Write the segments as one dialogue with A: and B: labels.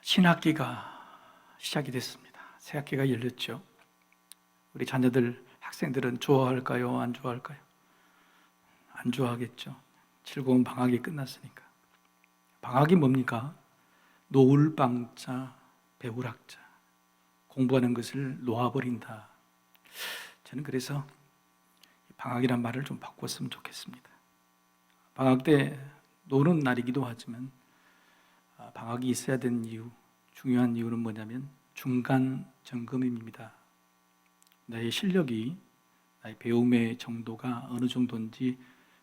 A: 신학기가 시작이 됐습니다. 새 학기가 열렸죠. 우리 자녀들, 학생들은 좋아할까요? 안 좋아할까요? 안 좋아하겠죠. 즐거운 방학이 끝났으니까. 방학이 뭡니까? 놓을방자, 배울학자. 공부하는 것을 놓아버린다. 저는 그래서 방학이란 말을 좀 바꿨으면 좋겠습니다. 방학 때 노는 날이기도 하지만 방학이 있어야 되는 이유, 중요한 이유는 뭐냐면 중간 점검입니다. 나의 실력이, 나의 배움의 정도가 어느 정도인지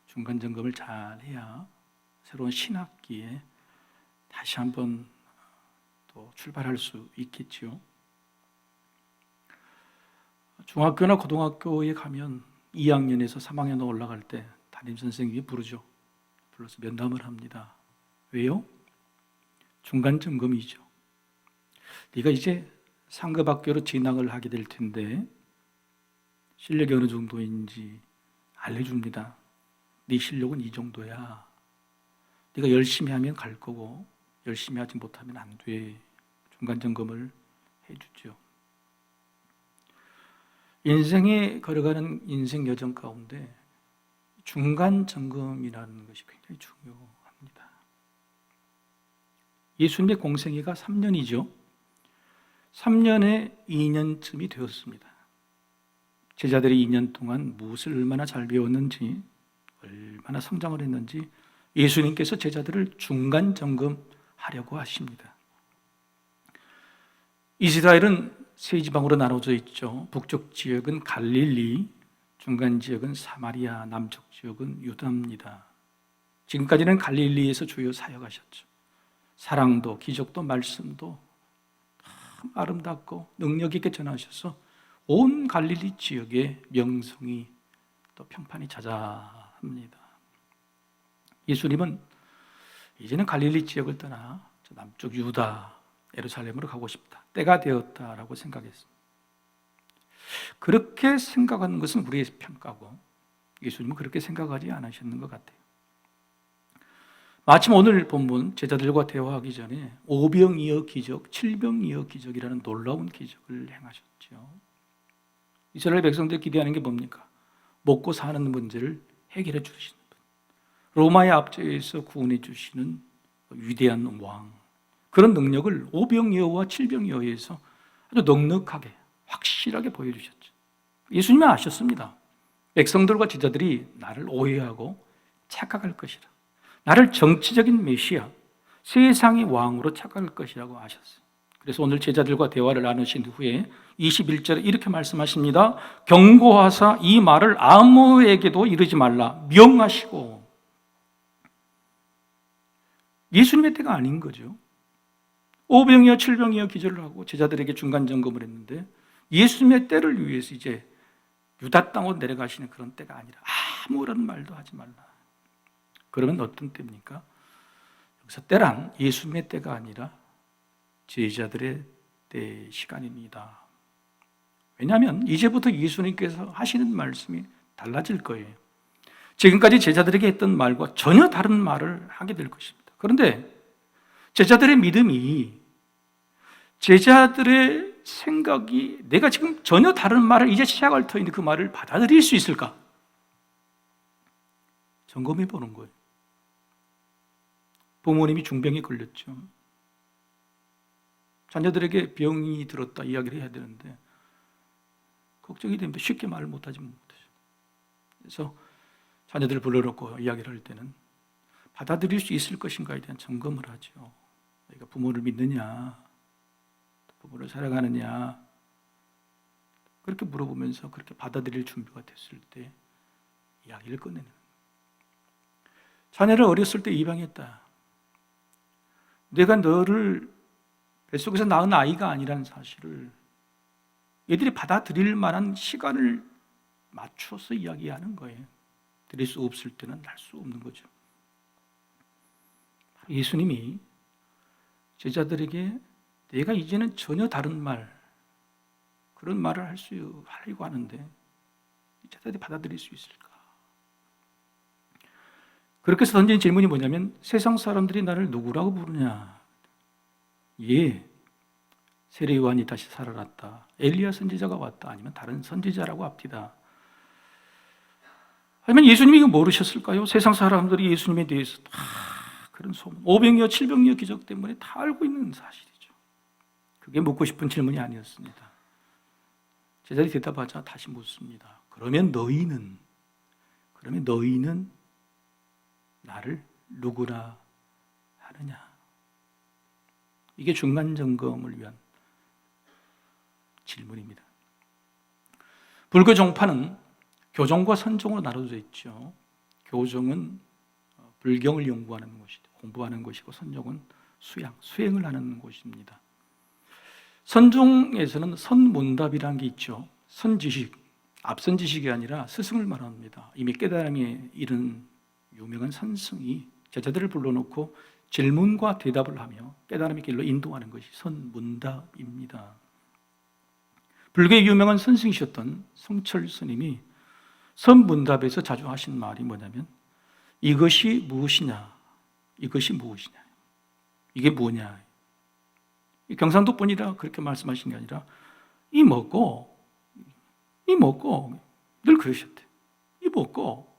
A: 중간 점검을 잘 해야 새로운 신학기에 다시 한번 또 출발할 수 있겠지요. 중학교나 고등학교에 가면 2학년에서 3학년 올라갈 때 담임선생님이 부르죠. 불러서 면담을 합니다. 왜요? 중간 점검이죠. 네가 이제 상급 학교로 진학을 하게 될 텐데 실력이 어느 정도인지 알려줍니다. 네 실력은 이 정도야. 네가 열심히 하면 갈 거고 열심히 하지 못하면 안 돼. 중간 점검을 해주죠. 인생에 걸어가는 인생 여정 가운데 중간 점검이라는 것이 굉장히 중요합니다. 예수님의 공생애가 3년이죠. 3년에 2년쯤이 되었습니다. 제자들이 2년 동안 무엇을 얼마나 잘 배웠는지, 얼마나 성장을 했는지 예수님께서 제자들을 중간 점검하려고 하십니다. 이스라엘은 세 지방으로 나눠져 있죠. 북쪽 지역은 갈릴리, 중간 지역은 사마리아, 남쪽 지역은 유다입니다. 지금까지는 갈릴리에서 주요 사역하셨죠. 사랑도 기적도 말씀도 참 아름답고 능력 있게 전하셔서 온 갈릴리 지역의 명성이 또 평판이 자자합니다. 예수님은 이제는 갈릴리 지역을 떠나 남쪽 유다, 예루살렘으로 가고 싶다. 때가 되었다라고 생각했습니다. 그렇게 생각하는 것은 우리의 평가고 예수님은 그렇게 생각하지 않으셨는 것 같아요. 마침 오늘 본문 제자들과 대화하기 전에 오병이어 기적, 칠병이어 기적이라는 놀라운 기적을 행하셨죠. 이스라엘 백성들이 기대하는 게 뭡니까? 먹고 사는 문제를 해결해 주시는 분, 로마의 압제에서 구원해 주시는 위대한 왕, 그런 능력을 오병이어와 칠병이어에서 아주 넉넉하게 확실하게 보여주셨죠. 예수님은 아셨습니다. 백성들과 제자들이 나를 오해하고 착각할 것이라, 나를 정치적인 메시아, 세상의 왕으로 착각할 것이라고 아셨어요. 그래서 오늘 제자들과 대화를 나누신 후에 21절에 이렇게 말씀하십니다. 경고하사 이 말을 아무에게도 이르지 말라 명하시고. 예수님의 때가 아닌 거죠. 오병이어 칠병이어 기절을 하고 제자들에게 중간 점검을 했는데 예수님의 때를 위해서 이제 유다 땅으로 내려가시는 그런 때가 아니라 아무런 말도 하지 말라. 그러면 어떤 때입니까? 여기서 때란 예수님의 때가 아니라 제자들의 때 시간입니다. 왜냐하면 이제부터 예수님께서 하시는 말씀이 달라질 거예요. 지금까지 제자들에게 했던 말과 전혀 다른 말을 하게 될 것입니다. 그런데 제자들의 믿음이, 제자들의 생각이 내가 지금 전혀 다른 말을 이제 시작할 터인데 그 말을 받아들일 수 있을까? 점검해 보는 거예요. 부모님이 중병에 걸렸죠. 자녀들에게 병이 들었다 이야기를 해야 되는데 걱정이 됩니다. 쉽게 말을 못하지 못하죠. 그래서 자녀들을 불러놓고 이야기를 할 때는 받아들일 수 있을 것인가에 대한 점검을 하죠. 내가 부모를 믿느냐, 부모를 사랑하느냐, 그렇게 물어보면서 그렇게 받아들일 준비가 됐을 때 이야기를 꺼내는 거예요. 자녀를 어렸을 때 입양했다. 내가 너를 뱃속에서 낳은 아이가 아니라는 사실을 얘들이 받아들일 만한 시간을 맞춰서 이야기하는 거예요. 드릴 수 없을 때는 할 수 없는 거죠. 예수님이 제자들에게 내가 이제는 전혀 다른 말, 그런 말을 하려고 하는데 제자들이 받아들일 수 있을까? 그렇게 해서 던진 질문이 뭐냐면 세상 사람들이 나를 누구라고 부르냐? 예, 세례 요한이 다시 살아났다, 엘리야 선지자가 왔다, 아니면 다른 선지자라고 합디다. 하지만 예수님이 이거 모르셨을까요? 세상 사람들이 예수님에 대해서 다 그런 소문, 오병이어 7병이어 기적 때문에 다 알고 있는 사실이죠. 그게 묻고 싶은 질문이 아니었습니다. 제자들이 대답하자 다시 묻습니다. 그러면 너희는 나를 누구라 하느냐? 이게 중간 점검을 위한 질문입니다. 불교 종파는 교종과 선종으로 나눠져 있죠. 교종은 불경을 연구하는 곳이고 공부하는 곳이고, 선종은 수행을 하는 곳입니다. 선종에서는 선문답이라는 게 있죠. 선지식, 앞선 지식이 아니라 스승을 말합니다. 이미 깨달음에 이른 유명한 선승이 제자들을 불러놓고 질문과 대답을 하며 깨달음의 길로 인도하는 것이 선문답입니다. 불교의 유명한 선생이셨던 성철 스님이 선문답에서 자주 하신 말이 뭐냐면, 이것이 무엇이냐, 이것이 무엇이냐, 이게 뭐냐. 경상도 분이라 그렇게 말씀하신 게 아니라 이 먹고 늘 그러셨대요. 이 먹고.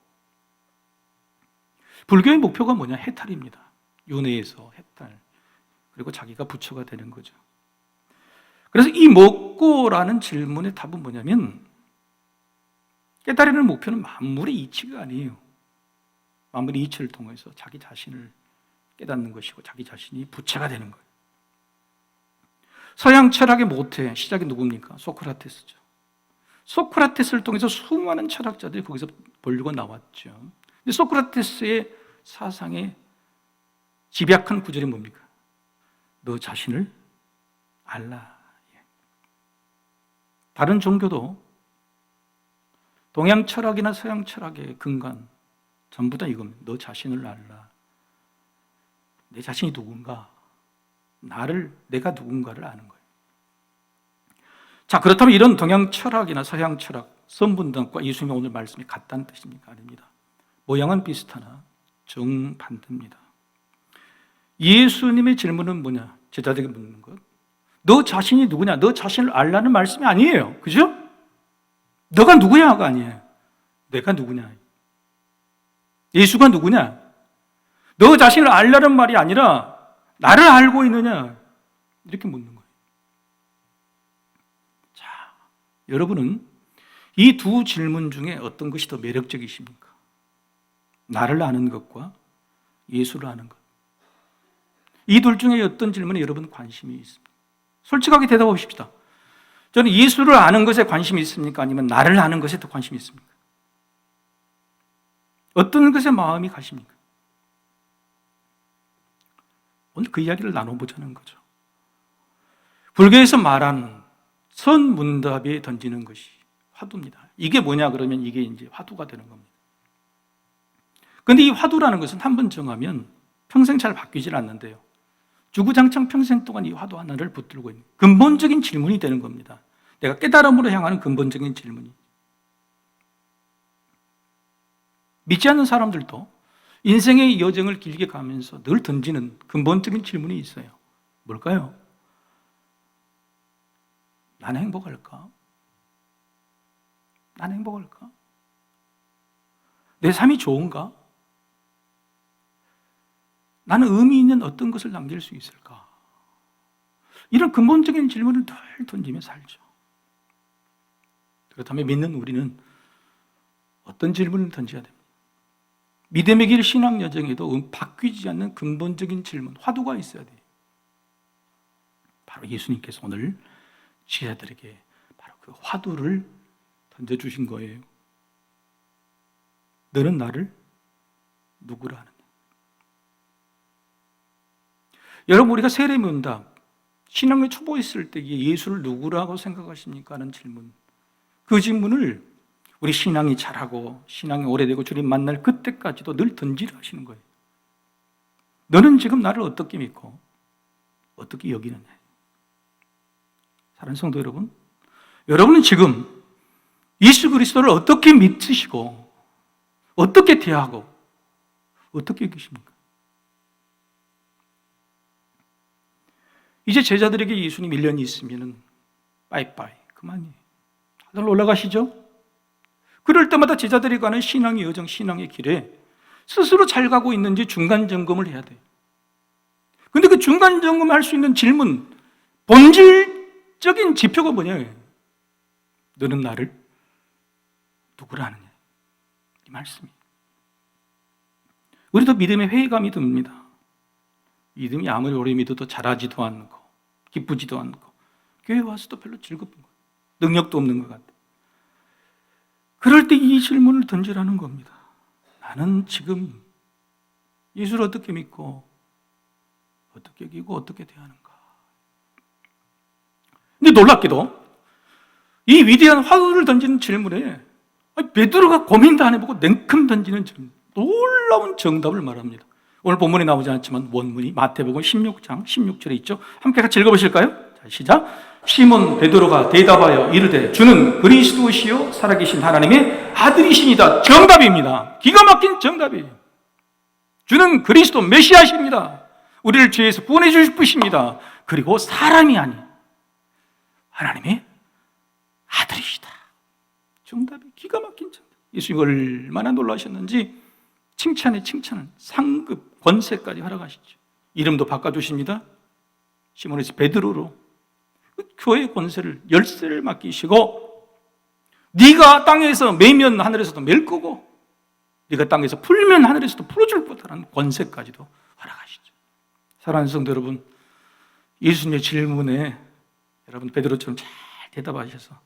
A: 불교의 목표가 뭐냐? 해탈입니다. 윤회에서 해탈, 그리고 자기가 부처가 되는 거죠. 그래서 이 먹고라는 질문의 답은 뭐냐면, 깨달으는 목표는 만물의 이치가 아니에요. 만물의 이치를 통해서 자기 자신을 깨닫는 것이고 자기 자신이 부처가 되는 거예요. 서양 철학의 모태, 시작이 누굽니까? 소크라테스죠. 소크라테스를 통해서 수많은 철학자들이 거기서 벌리고 나왔죠. 근데 소크라테스의 사상의 집약한 구절이 뭡니까? 너 자신을 알라. 다른 종교도 동양 철학이나 서양 철학의 근간 전부 다 이겁니다. 너 자신을 알라. 내 자신이 누군가, 내가 누군가를 아는 거예요. 자, 그렇다면 이런 동양 철학이나 서양 철학, 선분단과 예수님의 오늘 말씀이 같다는 뜻입니까? 아닙니다. 모양은 비슷하나 정반대입니다. 예수님의 질문은 뭐냐? 제자들에게 묻는 것. 너 자신이 누구냐? 너 자신을 알라는 말씀이 아니에요. 그죠? 너가 누구냐가 아니에요. 내가 누구냐? 예수가 누구냐? 너 자신을 알라는 말이 아니라 나를 알고 있느냐? 이렇게 묻는 거예요. 자, 여러분은 이 두 질문 중에 어떤 것이 더 매력적이십니까? 나를 아는 것과 예수를 아는 것. 이 둘 중에 어떤 질문에 여러분 관심이 있습니까? 솔직하게 대답해 보십시다. 저는 예수를 아는 것에 관심이 있습니까? 아니면 나를 아는 것에 더 관심이 있습니까? 어떤 것에 마음이 가십니까? 오늘 그 이야기를 나눠보자는 거죠. 불교에서 말하는 선문답에 던지는 것이 화두입니다. 이게 뭐냐 그러면 이게 이제 화두가 되는 겁니다. 그런데 이 화두라는 것은 한번 정하면 평생 잘 바뀌질 않는데요. 주구장창 평생 동안 이 화두 하나를 붙들고 있는 근본적인 질문이 되는 겁니다. 내가 깨달음으로 향하는 근본적인 질문이. 믿지 않는 사람들도 인생의 여정을 길게 가면서 늘 던지는 근본적인 질문이 있어요. 뭘까요? 나는 행복할까? 나는 행복할까? 내 삶이 좋은가? 나는 의미 있는 어떤 것을 남길 수 있을까? 이런 근본적인 질문을 늘 던지며 살죠. 그렇다면 믿는 우리는 어떤 질문을 던져야 됩니까? 믿음의 길 신앙 여정에도 바뀌지 않는 근본적인 질문, 화두가 있어야 돼요. 바로 예수님께서 오늘 제자들에게 바로 그 화두를 던져주신 거예요. 너는 나를 누구라 하느냐? 여러분, 우리가 세례문답, 신앙의 초보에 있을 때 예수를 누구라고 생각하십니까? 하는 질문. 그 질문을 우리 신앙이 자라고 신앙이 오래되고 주님 만날 그때까지도 늘 던지려 하시는 거예요. 너는 지금 나를 어떻게 믿고 어떻게 여기느냐? 사랑하는 성도 여러분, 여러분은 지금 예수 그리스도를 어떻게 믿으시고 어떻게 대하고 어떻게 여기십니까? 이제 제자들에게 예수님 1년이 있으면 빠이빠이 그만이에요. 다들 올라가시죠? 그럴 때마다 제자들이 가는 신앙의 여정, 신앙의 길에 스스로 잘 가고 있는지 중간 점검을 해야 돼요. 근데 그 중간 점검할 수 있는 질문, 본질적인 지표가 뭐냐? 너는 나를 누구라 하느냐? 이 말씀이에요. 우리도 믿음의 회의감이 듭니다. 믿음이 아무리 오래 믿어도 잘하지도 않고 기쁘지도 않고 교회 와서도 별로 즐겁은 거예요. 능력도 없는 것 같아요. 그럴 때 이 질문을 던지라는 겁니다. 나는 지금 예수를 어떻게 믿고 어떻게 여기고 어떻게 대하는가? 근데 놀랍게도 이 위대한 화두를 던지는 질문에 베드로가 고민도 안 해보고 냉큼 던지는 질문, 놀라운 정답을 말합니다. 오늘 본문에 나오지 않지만 원문이 마태복음 16장 16절에 있죠. 함께 같이 읽어보실까요? 자, 시작. 시몬 베드로가 대답하여 이르되 주는 그리스도시요 살아계신 하나님의 아들이시니다. 정답입니다. 기가 막힌 정답이에요. 주는 그리스도 메시아십니다. 우리를 죄에서 구원해 주실 분이십니다. 그리고 사람이 아닌 하나님의 아들이시다. 정답이 기가 막힌 정답. 예수님이 얼마나 놀라셨는지 칭찬에 칭찬을 상급 권세까지 허락하시죠. 이름도 바꿔주십니다. 시몬에서 베드로로 교회의 권세를 열쇠를 맡기시고 네가 땅에서 매면 하늘에서도 맬 거고 네가 땅에서 풀면 하늘에서도 풀어줄 거다라는 권세까지도 허락하시죠. 사랑하는 성도 여러분, 예수님의 질문에 여러분 베드로처럼 잘 대답하셔서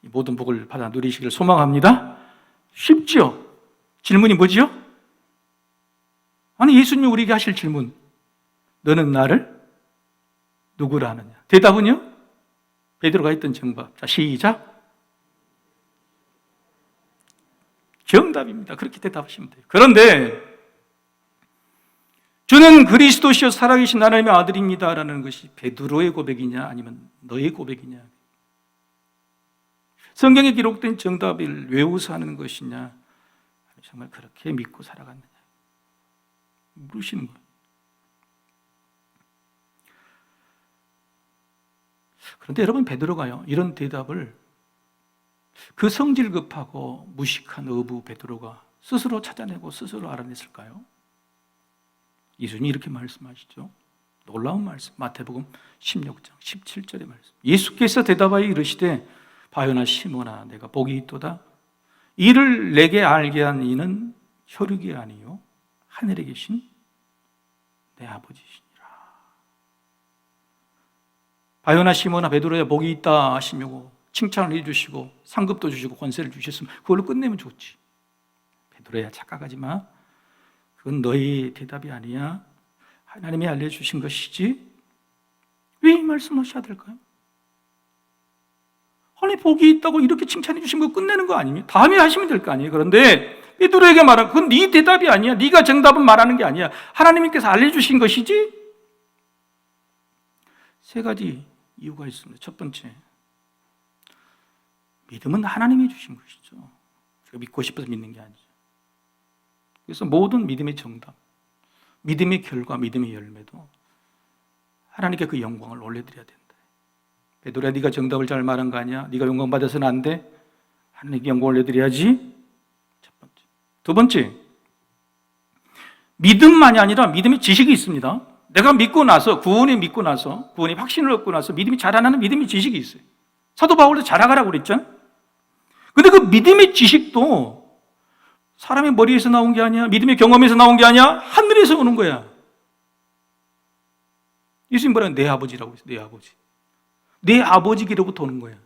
A: 이 모든 복을 받아 누리시기를 소망합니다. 쉽지요? 질문이 뭐지요? 아니 예수님이 우리에게 하실 질문, 너는 나를 누구라 하느냐? 대답은요? 베드로가 했던 정답. 자, 시작. 정답입니다. 그렇게 대답하시면 돼요. 그런데 주는 그리스도시요 살아계신 하나님의 아들입니다라는 것이 베드로의 고백이냐 아니면 너의 고백이냐? 성경에 기록된 정답을 외워서 하는 것이냐 정말 그렇게 믿고 살아갔느냐 물으시는 거예요. 그런데 여러분 베드로가요 이런 대답을 그 성질 급하고 무식한 어부 베드로가 스스로 찾아내고 스스로 알아냈을까요? 예수님이 이렇게 말씀하시죠. 놀라운 말씀, 마태복음 16장 17절의 말씀. 예수께서 대답하여 이르시되 바요나 시몬아 내가 복이 있도다. 이를 내게 알게 한 이는 혈육이 아니요 하늘에 계신 내 아버지시니라. 바요나 시몬아 베드로야 복이 있다 하시려고 칭찬을 해주시고 상급도 주시고 권세를 주셨으면 그걸로 끝내면 좋지. 베드로야 착각하지 마. 그건 너의 대답이 아니야. 하나님이 알려주신 것이지. 왜 이 말씀하셔야 될까요? 아니 복이 있다고 이렇게 칭찬해 주신 거 끝내는 거 아닙니까? 다음에 하시면 될 거 아니에요. 그런데 베드로에게 말한 그건 네 대답이 아니야. 네가 정답은 말하는 게 아니야. 하나님께서 알려주신 것이지. 세 가지 이유가 있습니다. 첫 번째, 믿음은 하나님이 주신 것이죠. 우리가 믿고 싶어서 믿는 게 아니죠. 그래서 모든 믿음의 정답, 믿음의 결과, 믿음의 열매도 하나님께 그 영광을 올려드려야 된다. 베드로야 네가 정답을 잘 말한 거 아니야? 네가 영광 받아서는 안 돼. 하나님께 영광 올려드려야지. 첫 번째. 두 번째, 믿음만이 아니라 믿음의 지식이 있습니다. 내가 믿고 나서 구원에 믿고 나서 구원의 확신을 얻고 나서 믿음이 자라나는 믿음의 지식이 있어요. 사도 바울도 자라가라고 그랬잖아요. 근데 그 믿음의 지식도 사람의 머리에서 나온 게 아니야. 믿음의 경험에서 나온 게 아니야. 하늘에서 오는 거야. 예수님 뭐라고 내 아버지라고 했어요. 내 아버지. 내 아버지기로부터 오는 거야.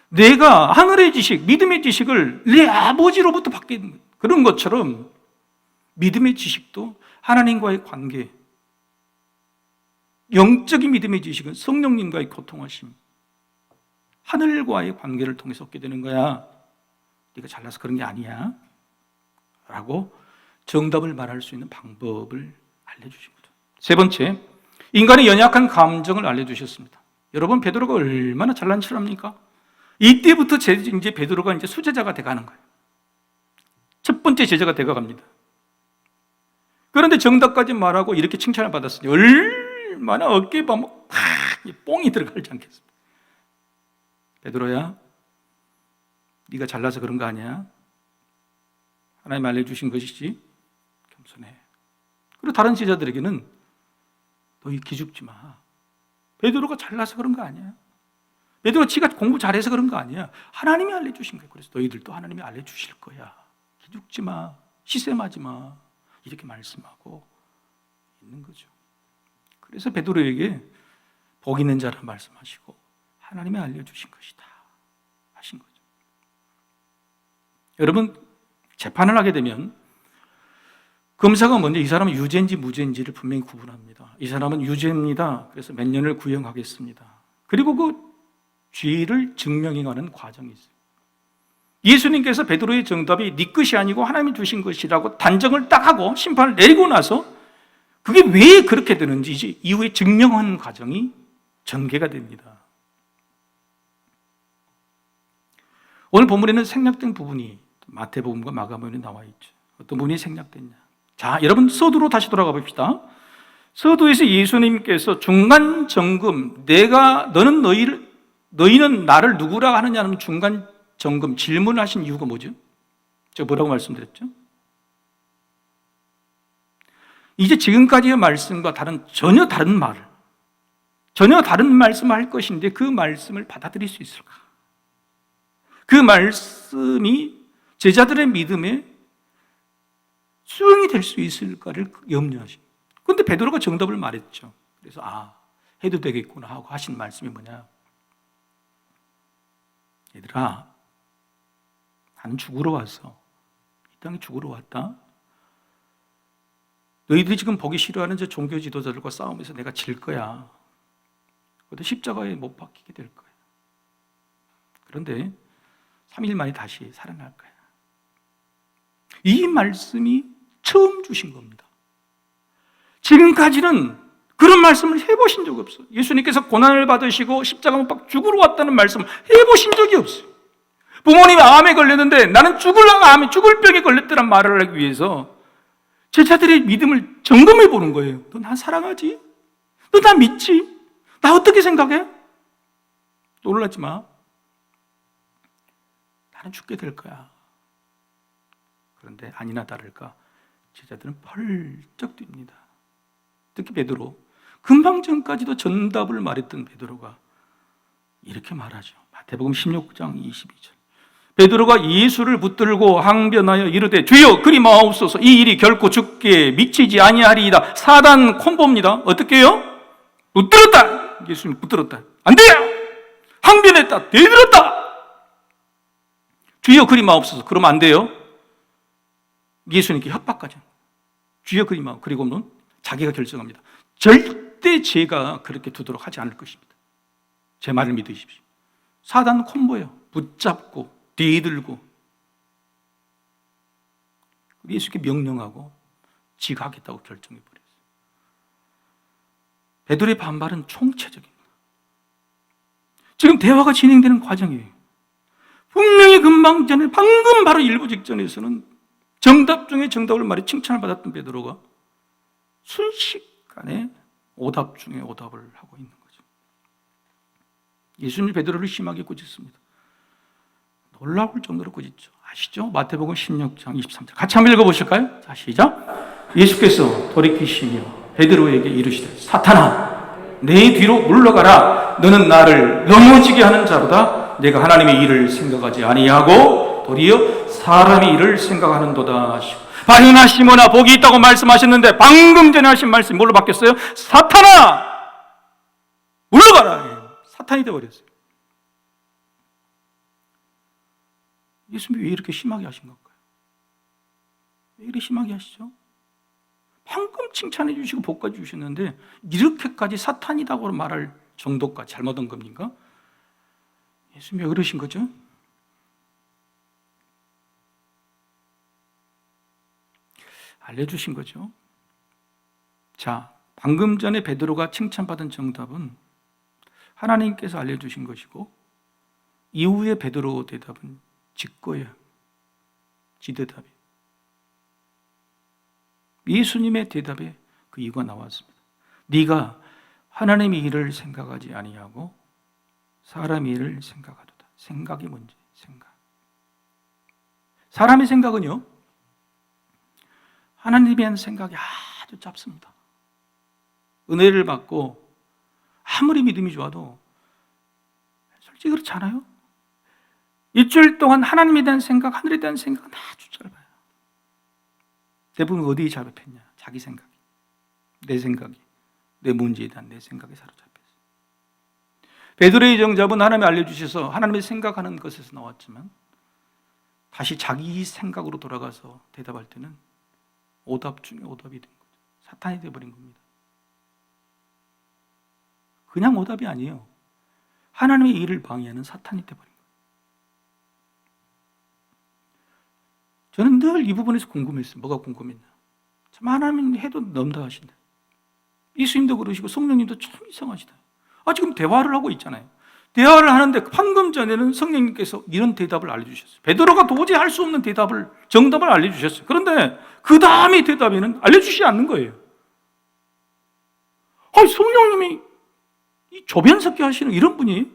A: 내가 하늘의 지식, 믿음의 지식을 내 아버지로부터 받게 되는 거야. 그런 것처럼 믿음의 지식도 하나님과의 관계, 영적인 믿음의 지식은 성령님과의 교통하심, 하늘과의 관계를 통해서 얻게 되는 거야. 네가 잘나서 그런 게 아니야 라고 정답을 말할 수 있는 방법을 알려주신 거죠. 세 번째, 인간의 연약한 감정을 알려주셨습니다. 여러분 베드로가 얼마나 잘난 척을 합니까? 이때부터 이제 베드로가 이제 수제자가 돼가는 거예요. 첫 번째 제자가 돼가갑니다. 그런데 정답까지 말하고 이렇게 칭찬을 받았으니 얼마나 어깨에 막 뽕이 들어갈지 않겠습니까? 베드로야, 네가 잘나서 그런 거 아니야? 하나님 알려주신 것이지. 겸손해. 그리고 다른 제자들에게는 너희 기죽지 마. 베드로가 잘나서 그런 거 아니야. 베드로가 지가 공부 잘해서 그런 거 아니야. 하나님이 알려주신 거야. 그래서 너희들도 하나님이 알려주실 거야. 기죽지 마. 시샘하지 마. 이렇게 말씀하고 있는 거죠. 그래서 베드로에게 복 있는 자라 말씀하시고 하나님이 알려주신 것이다 하신 거죠. 여러분, 재판을 하게 되면 검사가 먼저 이 사람은 유죄인지 무죄인지를 분명히 구분합니다. 이 사람은 유죄입니다. 그래서 몇 년을 구형하겠습니다. 그리고 그 죄를 증명해가는 과정이 있어요. 예수님께서 베드로의 정답이 네 것이 아니고 하나님이 주신 것이라고 단정을 딱 하고 심판을 내리고 나서 그게 왜 그렇게 되는지 이제 이후에 증명하는 과정이 전개가 됩니다. 오늘 본문에는 생략된 부분이 마태복음과 마가복음에 나와 있죠. 어떤 부분이 생략됐냐? 자, 여러분 서두로 다시 돌아가 봅시다. 서두에서 예수님께서 중간 점검, 너희는 나를 누구라 하느냐는 중간 점검 질문하신 이유가 뭐죠? 제가 뭐라고 말씀드렸죠? 이제 지금까지의 말씀과 전혀 다른 말씀을 할 것인데 그 말씀을 받아들일 수 있을까? 그 말씀이 제자들의 믿음에 수용이 될 수 있을까를 염려하신. 그런데 베드로가 정답을 말했죠. 그래서 해도 되겠구나 하고 하신 말씀이 뭐냐? 얘들아, 나는 죽으러 왔어. 이 땅에 죽으러 왔다. 너희들이 지금 보기 싫어하는 저 종교 지도자들과 싸움에서 내가 질 거야. 그것도 십자가에 못 박히게 될 거야. 그런데 3일 만에 다시 살아날 거야. 이 말씀이 처음 주신 겁니다. 지금까지는 그런 말씀을 해보신 적이 없어요. 예수님께서 고난을 받으시고 십자가 못 박혀 죽으러 왔다는 말씀을 해보신 적이 없어요. 부모님이 암에 걸렸는데 나는 죽을 병에 걸렸다는 말을 하기 위해서 제자들의 믿음을 점검해 보는 거예요. 너 나 사랑하지? 너 나 믿지? 나 어떻게 생각해? 놀라지 마. 나는 죽게 될 거야. 그런데 아니나 다를까 제자들은 펄쩍 뜁니다. 특히 베드로, 금방 전까지도 정답을 말했던 베드로가 이렇게 말하죠. 마태복음 16장 22절. 베드로가 예수를 붙들고 항변하여 이르되 주여 그리 마옵소서. 이 일이 결코 죽게 미치지 아니하리이다. 사단 콤보입니다. 어떻게 해요? 붙들었다. 예수님 붙들었다. 안 돼요. 항변했다. 대들었다. 주여 그리 마옵소서. 그러면 안 돼요. 예수님께 협박까지. 주여 그리 마옵소서. 그리고는 자기가 결정합니다. 절대 제가 그렇게 두도록 하지 않을 것입니다. 제 말을 믿으십시오. 사단 콤보예요. 붙잡고 뒤들고 예수께 명령하고 지가 하겠다고 결정해버렸어요. 베드로의 반발은 총체적입니다. 지금 대화가 진행되는 과정이에요. 분명히 금방 전에 방금 바로 일부 직전에서는 정답 중에 정답을 말해 칭찬을 받았던 베드로가 순식간에 오답 중에 오답을 하고 있는 거죠. 예수님이 베드로를 심하게 꾸짖습니다. 놀라울 정도로 꾸짖죠. 아시죠? 마태복음 16장 23절. 같이 한번 읽어보실까요? 자, 시작. 예수께서 돌이키시며 베드로에게 이르시되 사탄아 내 뒤로 물러가라. 너는 나를 넘어지게 하는 자로다. 내가 사람의 일을 생각하지 아니하고 도리어 사람의 일을 생각하는도다 하시고 바요나 시모나 복이 있다고 말씀하셨는데 방금 전에 하신 말씀이 뭘로 바뀌었어요? 사탄아 물러가라. 사탄이 되어버렸어요. 예수님이 왜 이렇게 심하게 하신 걸까요? 왜 이렇게 심하게 하시죠? 방금 칭찬해 주시고 복까지 주셨는데 이렇게까지 사탄이라고 말할 정도까지 잘못한 겁니까? 예수님이 왜 그러신 거죠? 알려주신 거죠. 자, 방금 전에 베드로가 칭찬받은 정답은 하나님께서 알려주신 것이고 이후에 베드로 대답은 직거예요. 지대답이. 예수님의 대답에 그 이유가 나왔습니다. 네가 하나님의 일을 생각하지 아니하고 사람의 일을 생각하도다. 생각이 문제. 생각. 사람의 생각은요, 하나님에 대한 생각이 아주 짧습니다. 은혜를 받고 아무리 믿음이 좋아도 솔직히 그렇지 않아요? 일주일 동안 하나님에 대한 생각, 하늘에 대한 생각은 아주 짧아요. 대부분 어디에 잡혔냐? 자기 생각이, 내 생각이, 내 문제에 대한 내 생각에 사로잡혔어요. 베드로의 정답은 하나님이 알려주셔서 하나님의 생각하는 것에서 나왔지만 다시 자기 생각으로 돌아가서 대답할 때는 오답 중에 오답이 된 거죠. 사탄이 되어버린 겁니다. 그냥 오답이 아니에요. 하나님의 일을 방해하는 사탄이 되어버린 거예요. 저는 늘 이 부분에서 궁금했어요. 뭐가 궁금했냐? 참 하나님은 해도 넘다하신다. 예수님도 그러시고 성령님도 참 이상하시다. 지금 대화를 하고 있잖아요. 대화를 하는데 방금 전에는 성령님께서 이런 대답을 알려주셨어요. 베드로가 도저히 할 수 없는 정답을 알려주셨어요. 그런데 그 다음에 대답에는 알려주시지 않는 거예요. 성령님이 이 조변석기 하시는 이런 분이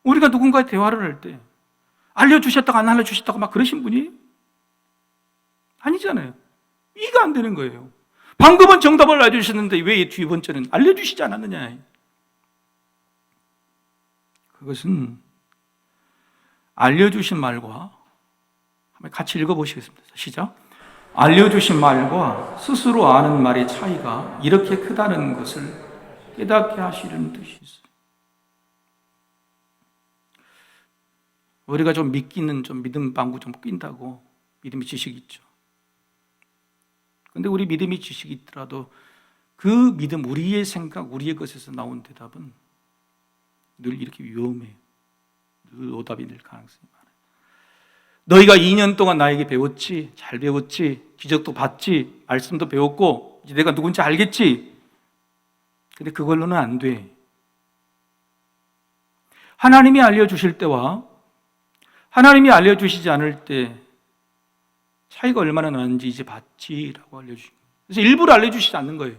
A: 우리가 누군가의 대화를 할 때 알려주셨다가 안 알려주셨다가 막 그러신 분이 아니잖아요. 이해가 안 되는 거예요. 방금은 정답을 알려주셨는데 왜 두 번째는 알려주시지 않았느냐. 그것은 알려주신 말과 한번 같이 읽어보시겠습니다. 시작. 알려주신 말과 스스로 아는 말의 차이가 이렇게 크다는 것을 깨닫게 하시려는 뜻이 있어요. 우리가 좀 믿기는 좀 믿음 방구 좀 낀다고 믿음의 지식이 있죠. 근데 우리 믿음의 지식이 있더라도 그 믿음, 우리의 생각, 우리의 것에서 나온 대답은 늘 이렇게 위험해요. 늘 오답이 될 가능성이 많아요. 너희가 2년 동안 나에게 배웠지, 잘 배웠지, 기적도 봤지, 말씀도 배웠고 이제 내가 누군지 알겠지. 근데 그걸로는 안 돼. 하나님이 알려주실 때와 하나님이 알려주시지 않을 때 차이가 얼마나 나는지 이제 봤지라고 알려주신 거예요. 그래서 일부러 알려주시지 않는 거예요.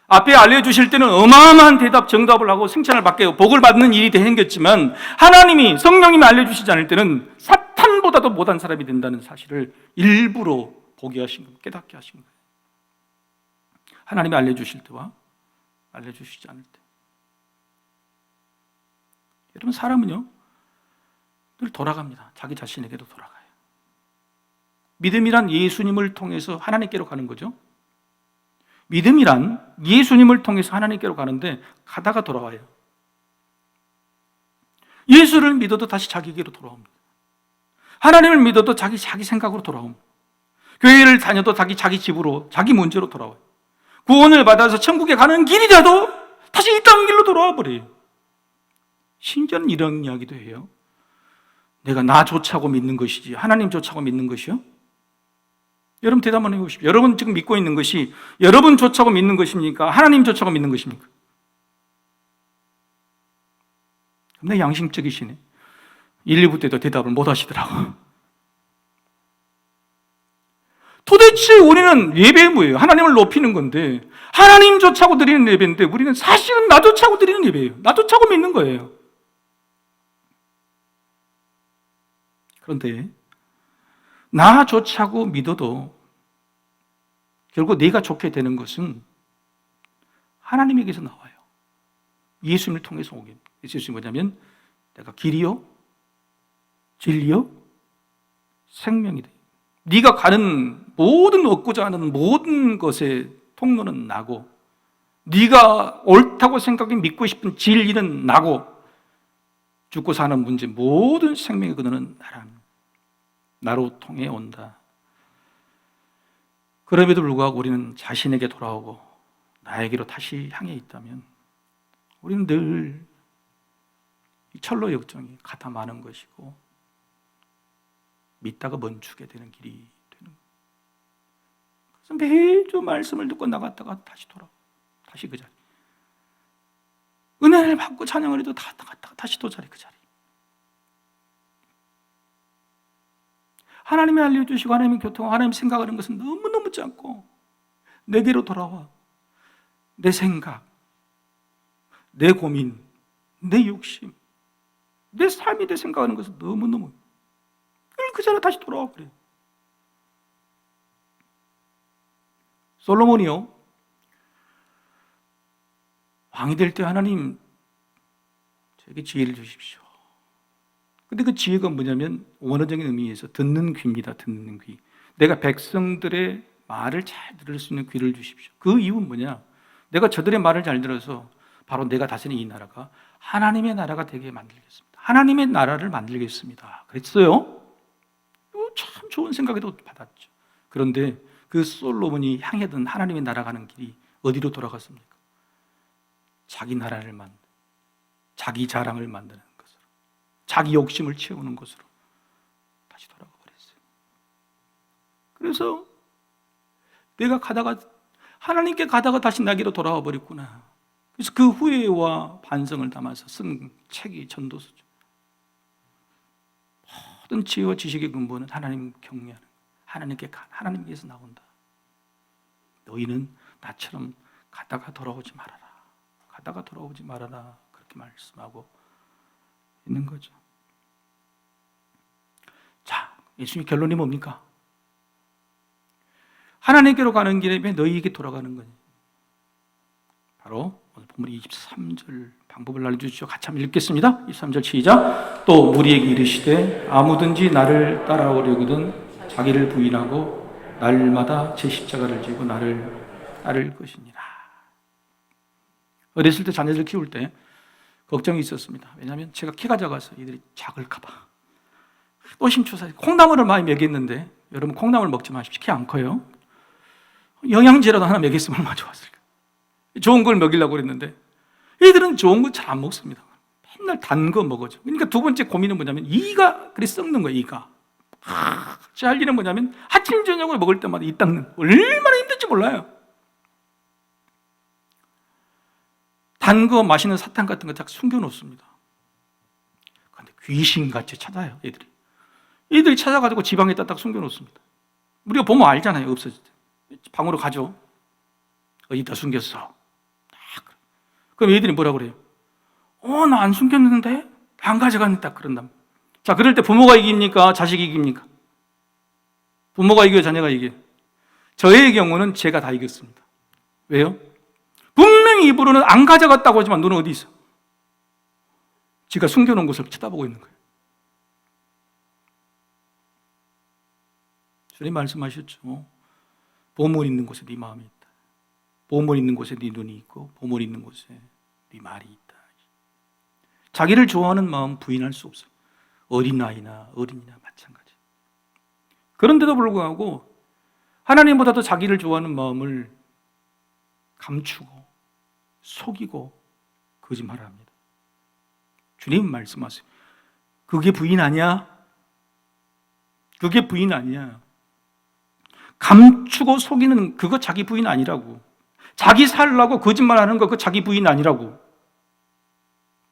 A: 앞에 알려주실 때는 어마어마한 정답을 하고 칭찬을 받게 복을 받는 일이 생겼지만 하나님이 성령님이 알려주시지 않을 때는 사탄보다도 못한 사람이 된다는 사실을 일부러 보게 하신 거예요. 깨닫게 하신 거예요. 하나님이 알려주실 때와 알려주시지 않을 때. 여러분, 사람은요 늘 돌아갑니다. 자기 자신에게도 돌아가요. 믿음이란 예수님을 통해서 하나님께로 가는 거죠. 믿음이란 예수님을 통해서 하나님께로 가는데 가다가 돌아와요. 예수를 믿어도 다시 자기에게로 돌아옵니다. 하나님을 믿어도 자기 생각으로 돌아옵니다. 교회를 다녀도 자기 집으로, 자기 문제로 돌아와요. 구원을 받아서 천국에 가는 길이라도 다시 이 땅 길로 돌아와 버려요. 심지어는 이런 이야기도 해요. 내가 나 좋자고 믿는 것이지 하나님 좋자고 믿는 것이요? 여러분 대답 한번 해보십시오. 여러분 지금 믿고 있는 것이 여러분 좋자고 믿는 것입니까? 하나님 좋자고 믿는 것입니까? 근데 양심적이시네. 1, 2부 때도 대답을 못 하시더라고. 도대체 우리는 예배에 뭐예요? 하나님을 높이는 건데 하나님 좋자고 드리는 예배인데 우리는 사실은 나 좋자고 드리는 예배예요. 나 좋자고 믿는 거예요. 그런데 나 좋자고 믿어도 결국 내가 좋게 되는 것은 하나님에게서 나와요. 예수님을 통해서 오게. 예수님이 뭐냐면 내가 길이요, 진리요, 생명이다. 네가 가는 모든 얻고자 하는 모든 것의 통로는 나고 네가 옳다고 생각해 믿고 싶은 진리는 나고 죽고 사는 문제 모든 생명의 근원은 나로 통해 온다. 그럼에도 불구하고 우리는 자신에게 돌아오고 나에게로 다시 향해 있다면 우리는 늘 이 철로 역정이 가다 마는 것이고 믿다가 멈추게 되는 길이 되는 거예요. 그래서 매주 말씀을 듣고 나갔다가 다시 돌아오고 다시 그 자리. 은혜를 받고 찬양을 해도 다 나갔다가 다시 또 자리 그 자리. 하나님이 알려주시고 하나님의 교통하고 하나님 생각하는 것은 너무너무 짧고 내게로 돌아와. 내 생각, 내 고민, 내 욕심, 내 삶에 대해 생각하는 것은 너무너무 그 자리에 다시 돌아와 버려요. 솔로몬이요, 왕이 될 때 하나님 저에게 지혜를 주십시오. 근데 그 지혜가 뭐냐면 원어적인 의미에서 듣는 귀입니다. 듣는 귀. 내가 백성들의 말을 잘 들을 수 있는 귀를 주십시오. 그 이유는 뭐냐? 내가 저들의 말을 잘 들어서 바로 내가 다스리는 이 나라가 하나님의 나라가 되게 만들겠습니다. 하나님의 나라를 만들겠습니다. 그랬어요. 참 좋은 생각에도 받았죠. 그런데 그 솔로몬이 향하던 하나님의 나라 가는 길이 어디로 돌아갔습니까? 자기 나라를 만든, 자기 자랑을 만드는 것으로, 자기 욕심을 채우는 것으로 다시 돌아가 버렸어요. 그래서 내가 가다가 하나님께 가다가 다시 나기로 돌아와 버렸구나. 그래서 그 후회와 반성을 담아서 쓴 책이 전도서죠. 모든 지혜와 지식의 근본은 하나님 경외하는, 하나님께서 나온다. 너희는 나처럼 가다가 돌아오지 말아라. 가다가 돌아오지 말아라. 그렇게 말씀하고 있는 거죠. 자, 예수님의 결론이 뭡니까? 하나님께로 가는 길에 왜 너희에게 돌아가는 거니? 바로 오늘 본문 23절 방법을 알려주시죠. 같이 한번 읽겠습니다. 23절 시작. 또 무리에게 이르시되 아무든지 나를 따라오려거든 자기를 부인하고 날마다 제 십자가를 지고 나를 따를 것이니라. 어렸을 때 자녀들 키울 때 걱정이 있었습니다. 왜냐하면 제가 키가 작아서 이들이 작을까 봐. 노심초사 콩나물을 많이 먹였는데, 여러분 콩나물 먹지 마십시오. 키 안 커요. 영양제라도 하나 먹였으면 얼마나 좋았을까. 좋은 걸 먹이려고 그랬는데 얘들은 좋은 걸 잘 안 먹습니다. 맨날 단 거 먹어줘. 그러니까 두 번째 고민은 뭐냐면 이가 그래 썩는 거예요. 이가. 제 할 일은 뭐냐면 아침 저녁을 먹을 때마다 이 닦는, 얼마나 힘든지 몰라요. 단 거 마시는 사탕 같은 거 딱 숨겨놓습니다. 그런데 귀신같이 찾아요. 애들이 찾아가지고 지방에다 딱 숨겨놓습니다. 우리가 보면 알잖아요. 없어질 때 방으로 가죠. 어디다 숨겼어. 그럼 애들이 뭐라 그래요? 나 안 숨겼는데? 안 가져갔는데 딱 그런다. 자, 그럴 때 부모가 이깁니까? 자식이 이깁니까? 부모가 이겨요? 자녀가 이겨요? 저의 경우는 제가 다 이겼습니다. 왜요? 분명히 입으로는 안 가져갔다고 하지만 눈은 어디 있어? 지가 숨겨놓은 곳을 쳐다보고 있는 거예요. 주님 말씀하셨죠. 보물 있는 곳에 네 마음이 있다. 보물 있는 곳에 네 눈이 있고 보물 있는 곳에 네 말이 있다. 자기를 좋아하는 마음 부인할 수 없어요. 어린아이나 어린이나 마찬가지. 그런데도 불구하고 하나님보다도 자기를 좋아하는 마음을 감추고 속이고 거짓말을 합니다. 주님 말씀하세요. 그게 부인 아니야? 그게 부인 아니야. 감추고 속이는 그거 자기 부인 아니라고. 자기 살라고 거짓말하는 거 그거 자기 부인 아니라고.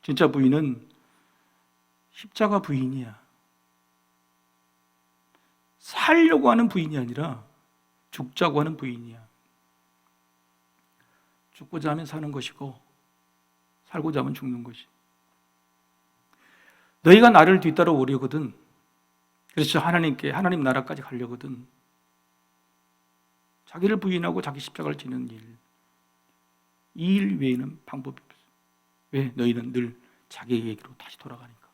A: 진짜 부인은 십자가 부인이야. 살려고 하는 부인이 아니라 죽자고 하는 부인이야. 죽고자 하면 사는 것이고 살고자 하면 죽는 것이. 너희가 나를 뒤따라 오려거든. 그래서 하나님 나라까지 가려거든. 자기를 부인하고 자기 십자가를 지는 일. 이 일 외에는 방법이 없어. 왜? 너희는 늘 자기 얘기로 다시 돌아가니까.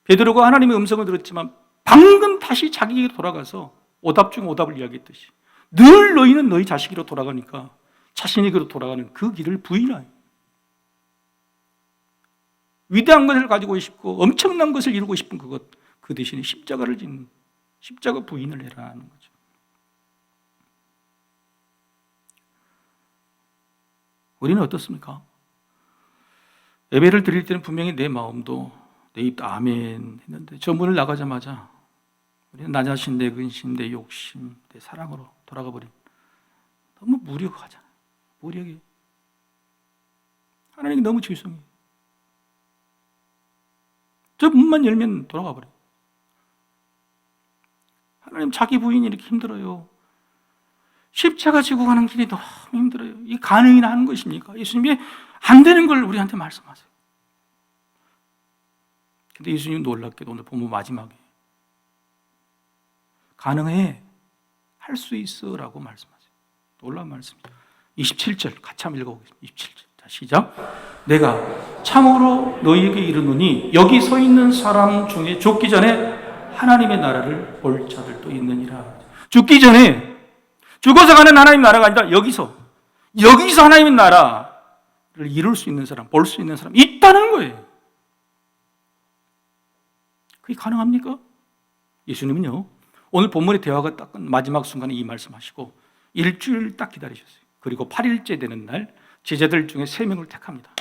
A: 베드로가 하나님의 음성을 들었지만 방금 다시 자기 얘기로 돌아가서 오답 중 오답을 이야기했듯이 늘 너희는 너희 자식으로 돌아가니까 자신에게로 돌아가는 그 길을 부인하여. 위대한 것을 가지고 싶고 엄청난 것을 이루고 싶은 그것, 그 대신에 십자가를 짓는, 십자가 부인을 해라 하는 거죠. 우리는 어떻습니까? 예배를 드릴 때는 분명히 내 마음도 내 입도 아멘 했는데 저 문을 나가자마자 우리는 나 자신, 내 근심, 내 욕심, 내 사랑으로 돌아가 버린, 너무 무력하잖아요. 무력이. 하나님이 너무 죄송해요. 저 문만 열면 돌아가 버려요. 하나님 자기 부인이 이렇게 힘들어요. 십자가 지고 가는 길이 너무 힘들어요. 이 가능이나 하는 것입니까? 예수님이 안 되는 걸 우리한테 말씀하세요. 근데 예수님 놀랍게도 오늘 본문 마지막에 가능해, 할 수 있어 라고 말씀하세요. 놀라운 말씀이죠. 27절 같이 한번 읽어보겠습니다. 27절. 자, 시작. 내가 참으로 너희에게 이르노니 여기 서 있는 사람 중에 죽기 전에 하나님의 나라를 볼 자들도 있느니라. 죽기 전에, 죽어서 가는 하나님 나라가 아니라 여기서 하나님의 나라를 이룰 수 있는 사람, 볼 수 있는 사람 있다는 거예요. 그게 가능합니까? 예수님은요, 오늘 본문의 대화가 딱 마지막 순간에 이 말씀하시고 일주일 딱 기다리셨어요. 그리고 8일째 되는 날 제자들 중에 3명을 택합니다.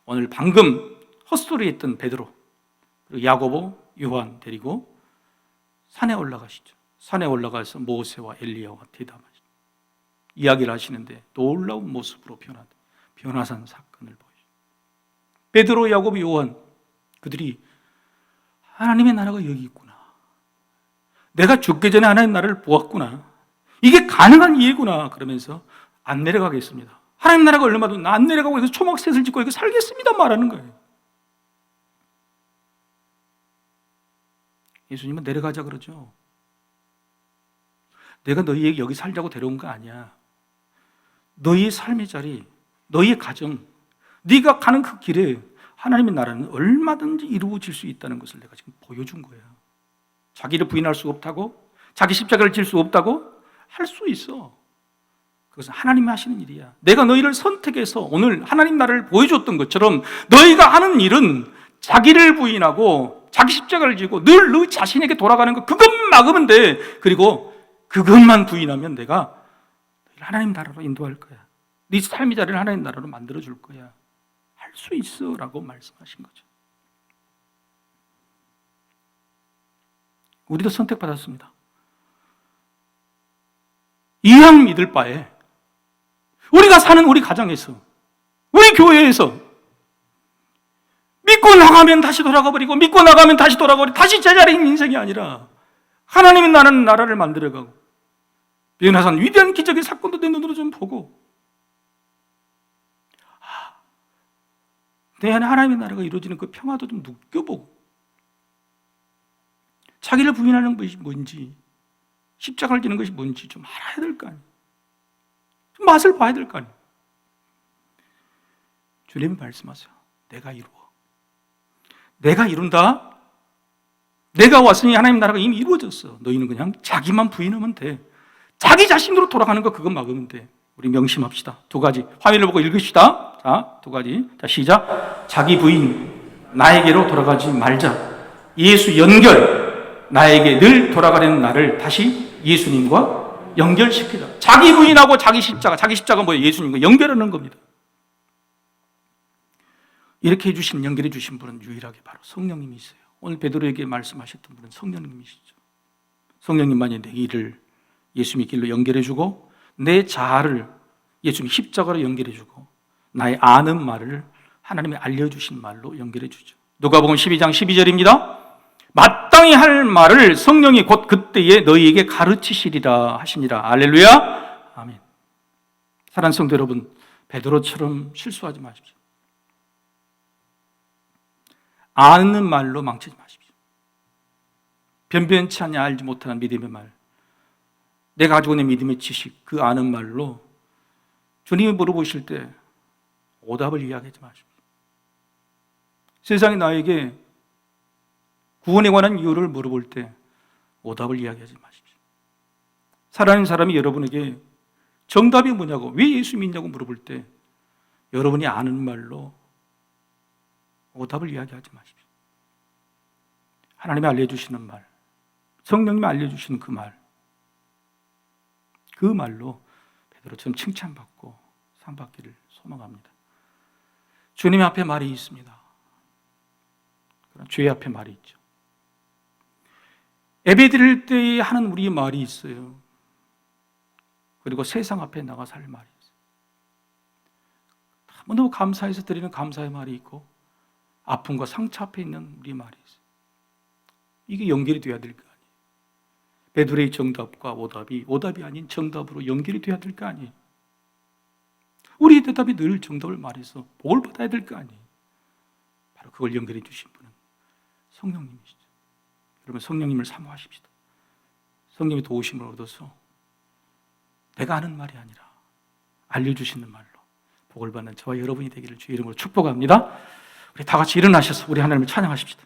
A: 오늘 방금 헛소리했던 베드로, 그리고 야고보, 요한 데리고 산에 올라가시죠. 산에 올라가서 모세와 엘리야와 대담하시죠. 이야기를 하시는데 놀라운 모습으로 변화산 사건을 보여요. 베드로, 야고보, 요한, 그들이 하나님의 나라가 여기 있구나, 내가 죽기 전에 하나님 나라를 보았구나, 이게 가능한 일이구나 그러면서 안 내려가겠습니다, 하나님 나라가 얼마도 안 내려가고 해서 초막셋을 짓고 이거 살겠습니다 말하는 거예요. 예수님은 내려가자 그러죠. 내가 너희에게 여기 살자고 데려온 거 아니야. 너희의 삶의 자리, 너희의 가정, 네가 가는 그 길에 하나님의 나라는 얼마든지 이루어질 수 있다는 것을 내가 지금 보여준 거야. 자기를 부인할 수 없다고, 자기 십자가를 질 수 없다고, 할 수 있어. 그것은 하나님이 하시는 일이야. 내가 너희를 선택해서 오늘 하나님 나라를 보여줬던 것처럼 너희가 하는 일은 자기를 부인하고 자기 십자가를 지고 늘 너 자신에게 돌아가는 거, 그것만 막으면 돼. 그리고 그것만 부인하면 내가 하나님 나라로 인도할 거야. 네 삶의 자리를 하나님 나라로 만들어줄 거야. 할 수 있어 라고 말씀하신 거죠. 우리도 선택받았습니다. 이왕 믿을 바에 우리가 사는 우리 가정에서, 우리 교회에서 믿고 나가면 다시 돌아가 버리고, 믿고 나가면 다시 돌아가버리고, 다시 제자리인 인생이 아니라 하나님의 나라를 만들어가고, 변화산 위대한 기적의 사건도 내 눈으로 좀 보고, 내 안에 하나님의 나라가 이루어지는 그 평화도 좀 느껴보고, 자기를 부인하는 것이 뭔지, 십자가를 지는 것이 뭔지 좀 알아야 될 거 아니에요. 좀 맛을 봐야 될 거 아니에요. 주님이 말씀하세요. 내가 이루어. 내가 이룬다. 내가 왔으니 하나님 나라가 이미 이루어졌어. 너희는 그냥 자기만 부인하면 돼. 자기 자신으로 돌아가는 거 그건 막으면 돼. 우리 명심합시다. 2가지. 화면을 보고 읽읍시다. 자, 2가지. 자, 시작. 자기 부인, 나에게로 돌아가지 말자. 예수 연결, 나에게 늘 돌아가려는 나를 다시 예수님과 연결시키자. 자기 부인하고 자기 십자가 뭐예요? 예수님과 연결하는 겁니다. 이렇게 해주신, 연결해 주신 분은 유일하게 바로 성령님이세요. 오늘 베드로에게 말씀하셨던 분은 성령님이시죠. 성령님만이 내 길을 예수님의 길로 연결해주고, 내 자아를 예수님 십자가로 연결해주고, 나의 아는 말을 하나님이 알려주신 말로 연결해주죠. 누가복음 12장 12절입니다. 마땅히 할 말을 성령이 곧 그때에 너희에게 가르치시리라 하시니라. 할렐루야. 아멘. 사랑하는 성도 여러분, 베드로처럼 실수하지 마십시오. 아는 말로 망치지 마십시오. 변변치 않냐 알지 못하는 믿음의 말, 내가 가지고 있는 믿음의 지식, 그 아는 말로 주님이 물어보실 때 오답을 이야기하지 마십시오. 세상이 나에게 구원에 관한 이유를 물어볼 때 오답을 이야기하지 마십시오. 살아있는 사람이 여러분에게 정답이 뭐냐고, 왜 예수 믿냐고 물어볼 때 여러분이 아는 말로 오답을 이야기하지 마십시오. 하나님이 알려주시는 말, 성령님이 알려주시는 그 말, 그 말로 베드로처럼 칭찬받고 상받기를 소망합니다. 주님 앞에 말이 있습니다. 그러나 죄 앞에 말이 있죠. 예배 드릴 때 하는 우리의 말이 있어요. 그리고 세상 앞에 나가 살 말이 있어요. 너무 감사해서 드리는 감사의 말이 있고, 아픔과 상처 앞에 있는 우리의 말이 있어요. 이게 연결이 돼야 될 거 아니에요. 베드로의 정답과 오답이 아닌 정답으로 연결이 돼야 될 거 아니에요. 우리 대답이 늘 정답을 말해서 복을 받아야 될 거 아니에요. 바로 그걸 연결해 주신 분은 성령님이시죠. 여러분, 성령님을 사모하십시다. 성령의 도우심을 얻어서 내가 하는 말이 아니라 알려주시는 말로 복을 받는 저와 여러분이 되기를 주의 이름으로 축복합니다. 우리 다 같이 일어나셔서 우리 하나님을 찬양하십시다.